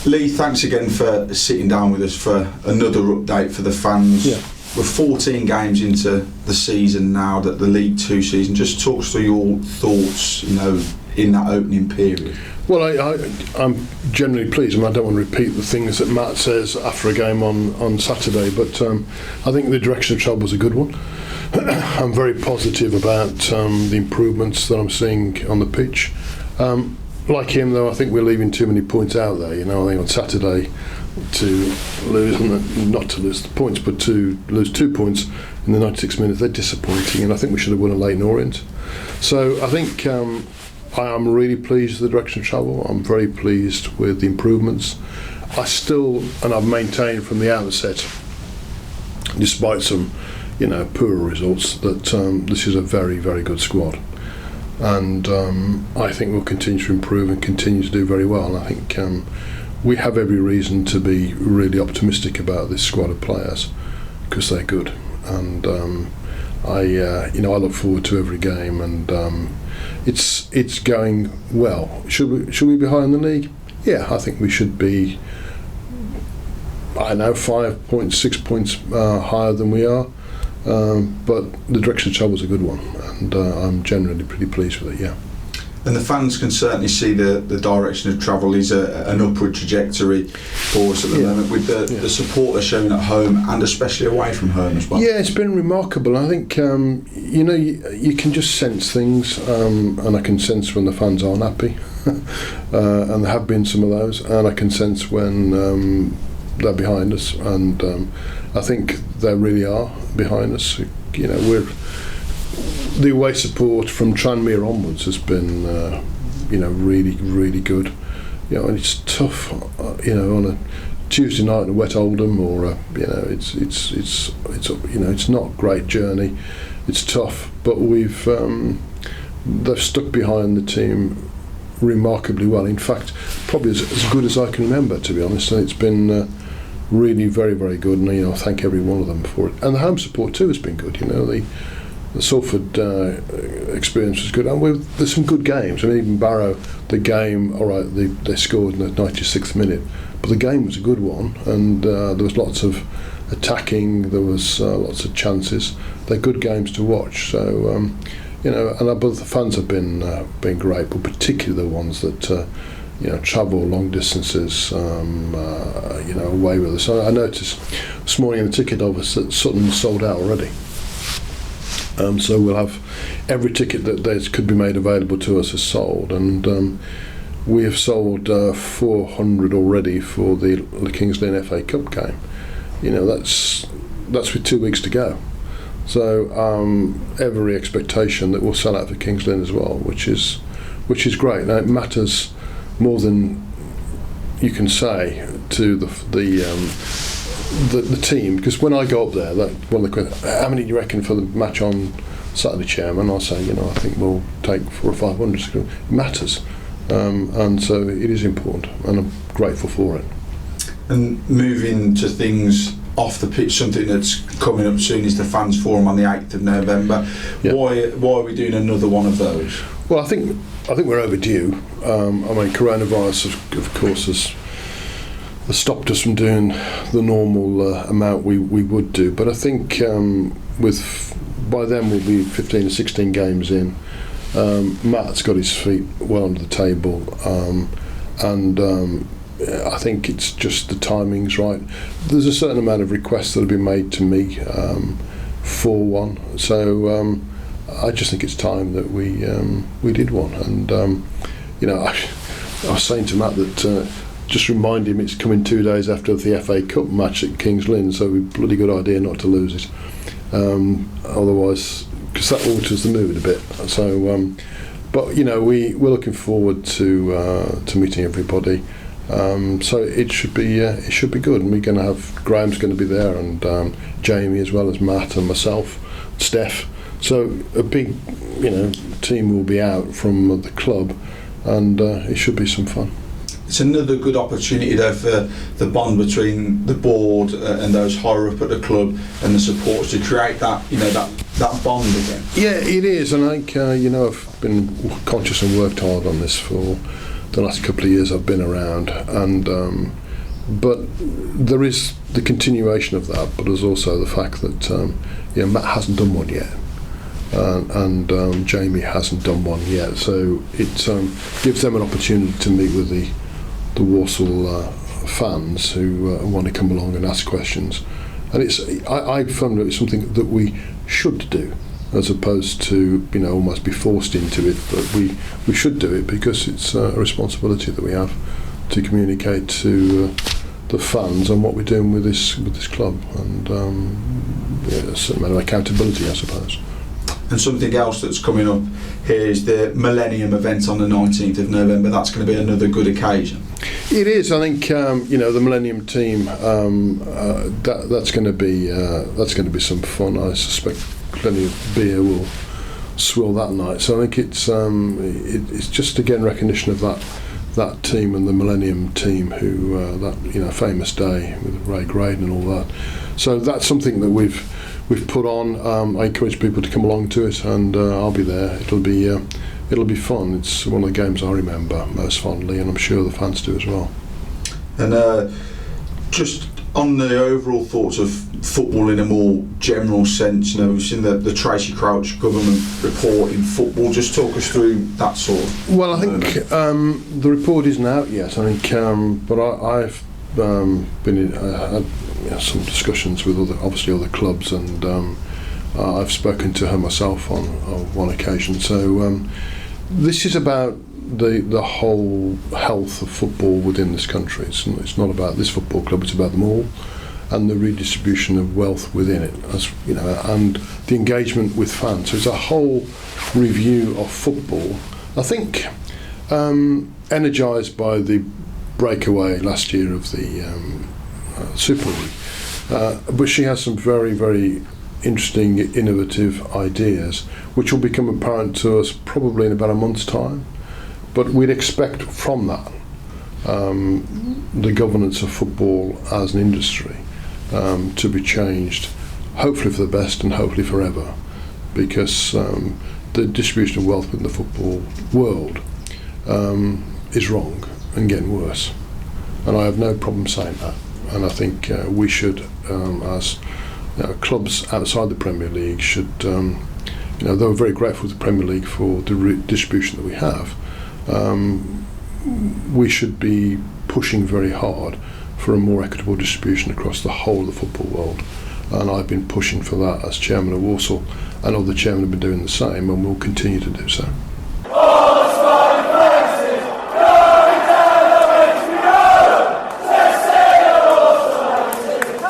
Leigh, thanks again for sitting down with us for another update for the fans. Yeah. We're 14 games into the season now, that the League Two season. Just talk us through your thoughts, in that opening period. Well, I'm generally pleased, and I don't want to repeat the things that Matt says after a game on Saturday, but I think the direction of travel was a good one. I'm very positive about the improvements that I'm seeing on the pitch. Like him, though, I think we're leaving too many points out there. I think on Saturday to lose, not to lose the points, but to lose 2 points in the 96 minutes, they're disappointing, and I think we should have won a Leyton Orient. So I think I am really pleased with the direction of travel. I'm very pleased with the improvements. I still, and I've maintained from the outset, despite some, poorer results, that this is a very, very good squad. And I think we'll continue to improve and continue to do very well. And I think we have every reason to be really optimistic about this squad of players, because they're good. And I look forward to every game, and it's going well. Should we be high in the league? Yeah, I think we should be. 5 points, 6 points higher than we are. But the direction of travel is a good one, and I'm generally pretty pleased with it. Yeah. And the fans can certainly see the direction of travel is an upward trajectory for us at the moment, with the support they're showing at home and especially away from home as well. Yeah, it's been remarkable. I think you can just sense things, and I can sense when the fans aren't happy, and there have been some of those, and I can sense when they're behind us, and I think they really are behind us. The away support from Tranmere onwards has been, really, really good. And it's tough, on a Tuesday night in a wet Oldham, or it's not a great journey. It's tough, but they've stuck behind the team remarkably well. In fact, probably as good as I can remember, to be honest. And it's been really very, very good, and I thank every one of them for it. And the home support too has been good. The Salford experience was good, and there's some good games. I mean, even Barrow, the game, all right, they scored in the 96th minute, but the game was a good one, and there was lots of attacking, there was lots of chances. They're good games to watch. So and both the fans have been great, but particularly the ones that travel long distances, away with us. So I noticed this morning in the ticket office that Sutton sold out already. So we'll have every ticket that could be made available to us is sold, and we have sold 400 already for the Kings Lynn FA Cup game. That's with 2 weeks to go. So every expectation that we'll sell out for Kings Lynn as well, which is great. Now it matters more than you can say to the team, because when I go up there, one of the questions, how many do you reckon for the match on Saturday, Chairman? I'll say, I think we'll take 400 or 500. It matters, and so it is important, and I'm grateful for it. And moving to things off the pitch, something that's coming up soon is the Fans Forum on the 8th of November. Yeah. Why are we doing another one of those? Well, I think we're overdue. Coronavirus, of course, has stopped us from doing the normal amount we would do. But I think by then we'll be 15 or 16 games in. Matt's got his feet well under the table, and I think it's just the timing's right. There's a certain amount of requests that have been made to me for one. So I just think it's time that we did one. And I was saying to Matt that just remind him it's coming 2 days after the FA Cup match at Kings Lynn, so it'd be a bloody good idea not to lose it. Otherwise, because that alters the mood a bit. So, but we're looking forward to meeting everybody. So it should be good, and we're going to have Graham's going to be there, and Jamie as well as Matt and myself, Steph. So a big team will be out from the club, and it should be some fun. It's another good opportunity there for the bond between the board and those higher up at the club and the supporters to create that that bond again. Yeah, it is, and I think I've been conscious and worked hard on this for the last couple of years I've been around, and but there is the continuation of that, but there's also the fact that Matt hasn't done one yet, and Jamie hasn't done one yet, so it gives them an opportunity to meet with the Walsall fans who want to come along and ask questions, and I found it's something that we should do, as opposed to almost be forced into it, but we should do it because it's a responsibility that we have to communicate to the fans on what we're doing with this club, and a certain amount of accountability, I suppose. And something else that's coming up here is the Millennium event on the 19th of November. That's going to be another good occasion. It is. I think the Millennium team. That's going to be some fun. I suspect plenty of beer will swill that night. So I think it's just again recognition of that team and the Millennium team, who that famous day with Ray Graydon and all that. So that's something that we've put on. I encourage people to come along to it, and I'll be there. It'll be fun. It's one of the games I remember most fondly, and I'm sure the fans do as well. And just on the overall thoughts of football in a more general sense, we've seen the Tracy Crouch government report in football. Just talk us through that sort of. Well, I think the report isn't out yet. I think, but I've been in had some discussions with other clubs, and I've spoken to her myself on one occasion. So this is about the whole health of football within this country. It's not about this football club, it's about them all, and the redistribution of wealth within it, and the engagement with fans. So it's a whole review of football. I think energised by the breakaway last year of the Super League, but she has some very, very interesting, innovative ideas, which will become apparent to us probably in about a month's time. But we'd expect from that the governance of football as an industry to be changed, hopefully for the best and hopefully forever, because the distribution of wealth within the football world is wrong and getting worse. And I have no problem saying that. And I think we should, as clubs outside the Premier League, should, though we're very grateful to the Premier League for the distribution that we have, we should be pushing very hard for a more equitable distribution across the whole of the football world. And I've been pushing for that as chairman of Walsall, and other chairmen have been doing the same, and will continue to do so.